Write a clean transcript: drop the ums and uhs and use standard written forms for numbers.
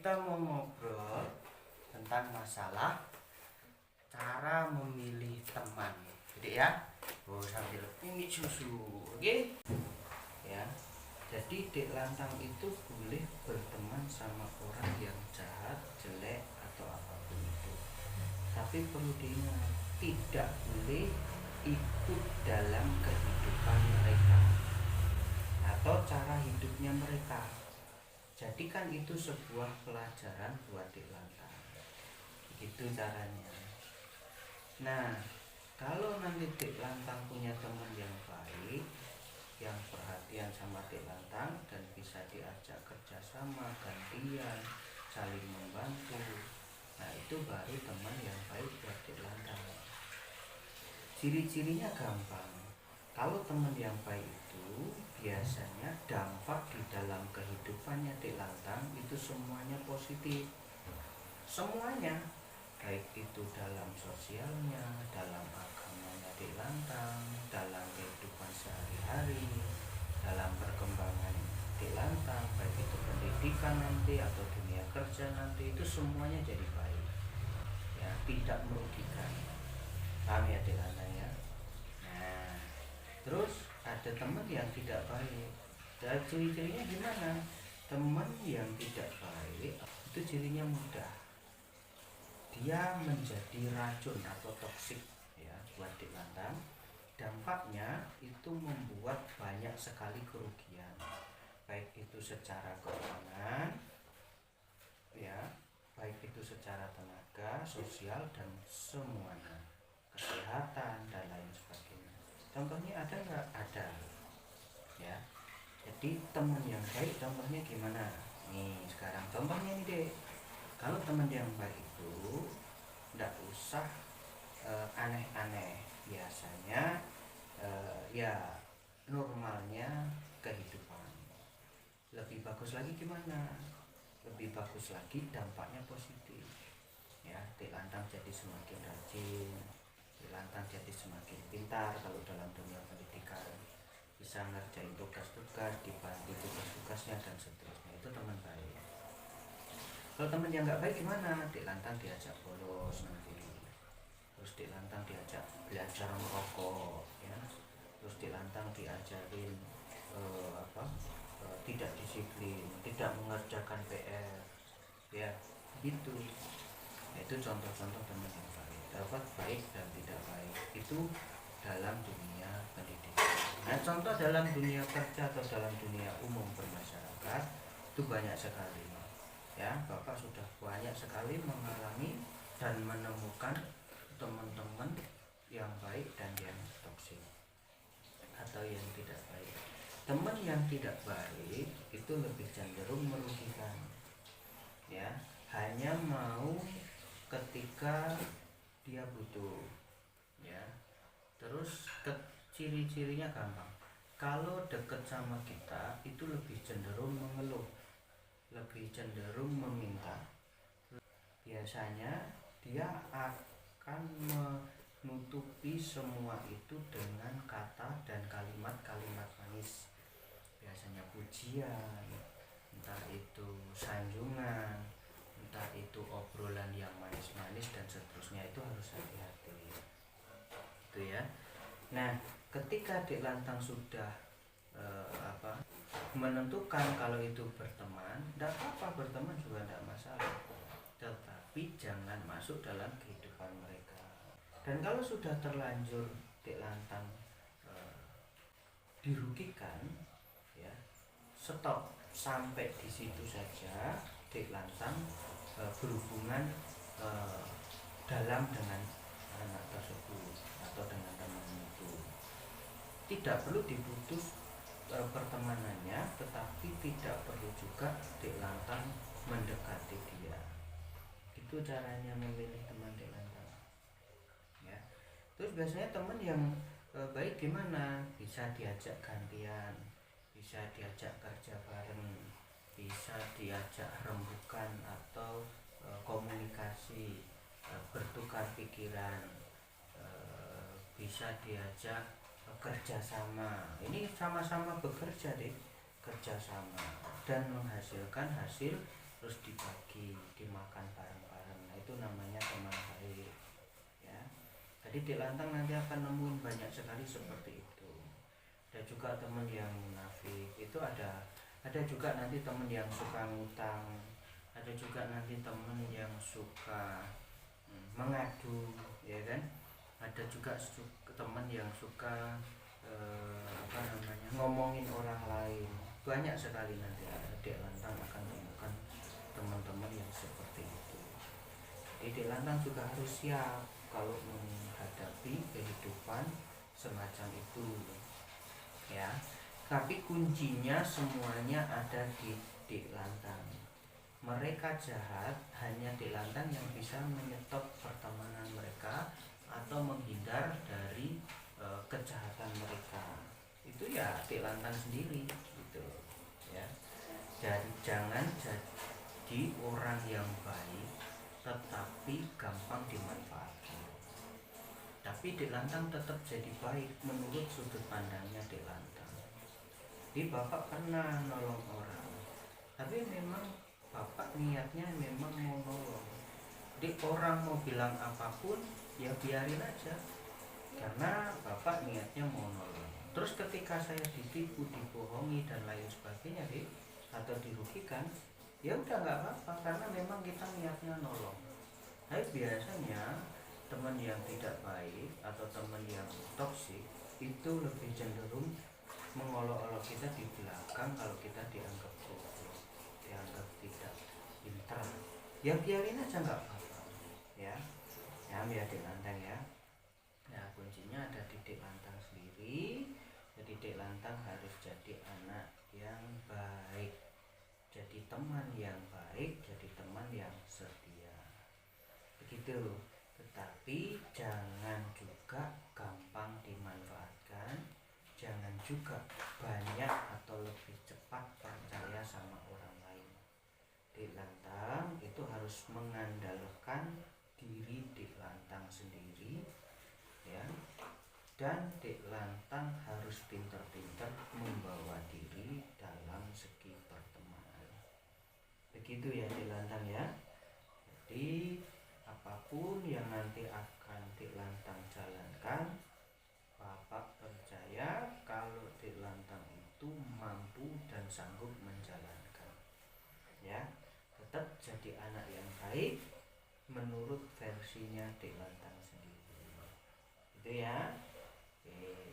kita mau ngobrol tentang masalah cara memilih teman. Jadi ya, sambil ini susu, oke? Ya. Jadi Dek Lantang itu boleh berteman sama orang yang jahat, jelek atau apapun itu. Tapi perlu diingat, tidak boleh ikut dalam kehidupan mereka atau cara hidupnya mereka. Jadikan itu sebuah pelajaran buat Dek Lantang. Begitu caranya. Nah, kalau nanti Dek Lantang punya teman yang baik, yang perhatian sama Dek Lantang dan bisa diajak kerjasama, gantian, saling membantu, nah itu baru teman yang baik buat Dek Lantang. Ciri-cirinya gampang. Kalau teman yang baik itu biasanya dampak di dalam kehidupannya Dek Lantang itu semuanya positif. Semuanya, baik itu dalam sosialnya, dalam agamanya Dek Lantang, dalam kehidupan sehari-hari, dalam perkembangan Dek Lantang, baik itu pendidikan nanti atau dunia kerja nanti, itu semuanya jadi baik, ya, tidak merugikan. Paham ya Dek Lantang ya? Nah, terus ada teman yang tidak baik. Dan ciri-cirinya gimana? Teman yang tidak baik itu cirinya mudah, dia menjadi racun atau toksik ya buat Dek Lantang. Dampaknya itu membuat banyak sekali kerugian, baik itu secara keuangan ya, baik itu secara tenaga, sosial dan semuanya, kesehatan dan lain sebagainya. Contohnya ada nggak? Ada ya. Jadi teman yang baik contohnya gimana? Nih sekarang contohnya nih Dek. Kalau teman yang baik itu tidak usah aneh-aneh, biasanya ya normalnya kehidupan. Lebih bagus lagi gimana? Lebih bagus lagi dampaknya positif. Ya, Dek Lantang jadi semakin rajin, Dek Lantang jadi semakin pintar kalau dalam dunia pendidikan, bisa ngerjain tugas-tugas, dibantu tugas-tugasnya dan seterusnya. Itu teman baik. Kalau teman yang nggak baik gimana? Dek Lantang diajak bolos nanti, terus Dek Lantang diajak belajar merokok, ya, terus Dek Lantang diajarin tidak disiplin, tidak mengerjakan PR, ya, gitu. Itu contoh-contoh teman yang baik. Dapat baik dan tidak baik itu dalam dunia pendidikan. Nah, contoh dalam dunia kerja atau dalam dunia umum bermasyarakat itu banyak sekali. Ya, Bapak sudah banyak sekali mengalami dan menemukan teman-teman yang baik dan yang toksik atau yang tidak baik. Teman yang tidak baik itu lebih cenderung merugikan, ya, hanya mau ketika dia butuh, ya. Terus ciri-cirinya gampang. Kalau deket sama kita itu lebih cenderung mengeluh, lebih cenderung meminta. Biasanya dia akan menutupi semua itu dengan kata dan kalimat-kalimat manis. Biasanya pujian, entah itu sanjungan, entah itu obrolan yang manis-manis dan seterusnya. Itu harus hati-hati. Itu ya. Nah, ketika Dek Lantang sudah menentukan kalau itu berteman, tidak apa-apa, berteman juga tidak masalah, tetapi jangan masuk dalam kehidupan mereka. Dan kalau sudah terlanjur Dek Lantang dirugikan, ya, stop, sampai di situ saja Dek Lantang berhubungan dalam dengan anak tersebut atau dengan teman itu. Tidak perlu diputus pertemanannya, tetapi tidak perlu juga Dek Lantang mendekati dia. Itu caranya memilih teman Dek Lantang, ya. Terus biasanya teman yang baik gimana? Bisa diajak gantian, bisa diajak kerja bareng, bisa diajak rembukan atau komunikasi, bertukar pikiran, bisa diajak kerjasama. Ini sama-sama bekerja deh, kerjasama dan menghasilkan hasil terus dibagi dimakan bareng-bareng. Nah itu namanya teman baik ya. Jadi di lantang nanti akan nemuin banyak sekali seperti itu. Ada juga teman yang munafik, itu ada juga nanti teman yang suka ngutang, ada juga nanti teman yang suka mengadu ya kan, ada juga teman yang suka ngomongin orang lain. Banyak sekali nanti adik lantang akan temukan teman-teman yang seperti itu. Adik lantang juga harus siap kalau menghadapi kehidupan semacam itu ya. Tapi kuncinya semuanya ada di adik lantang. Mereka jahat, hanya adik lantang yang bisa menyetop pertemanan mereka atau menghindar dari kejahatan mereka. Itu ya adik lantang sendiri gitu ya. Jadi jangan jadi orang yang baik tetapi gampang dimanfaatkan. Tapi adik lantang tetap jadi baik menurut sudut pandangnya adik lantang. Jadi bapak pernah nolong orang, tapi memang bapak niatnya memang mau nolong. Jadi orang mau bilang apapun ya biarin aja, karena bapak niatnya mau nolong. Terus ketika saya ditipu, dibohongi dan lain sebagainya atau dirugikan, ya udah nggak apa-apa, karena memang kita niatnya nolong. Tapi biasanya teman yang tidak baik atau teman yang toksik itu lebih cenderung mengolok-olok kita di belakang kalau kita dianggap goblok, dianggap tidak pintar. Ya biarin aja nggak apa-apa ya. Ya biar di lantang ya. Nah kuncinya ada di dik lantang sendiri. Jadi dik lantang harus jadi anak yang baik, jadi teman yang baik, jadi teman yang setia. Begitu. Tetapi jangan juga gampang dimanfaatkan, jangan juga banyak atau lebih cepat percaya sama orang lain. Dik lantang itu harus mengandalkan diri dik lantang sendiri ya, dan dik lantang harus pintar-pintar membawa diri dalam segi pertemanan. Begitu ya dik lantang ya. Jadi apapun yang nanti akan dik lantang jalankan, bapak percaya kalau dik lantang itu mampu dan sanggup menjalankan ya. Tetap jadi anak yang baik menurut versinya dik lantang sendiri itu ya. Oke.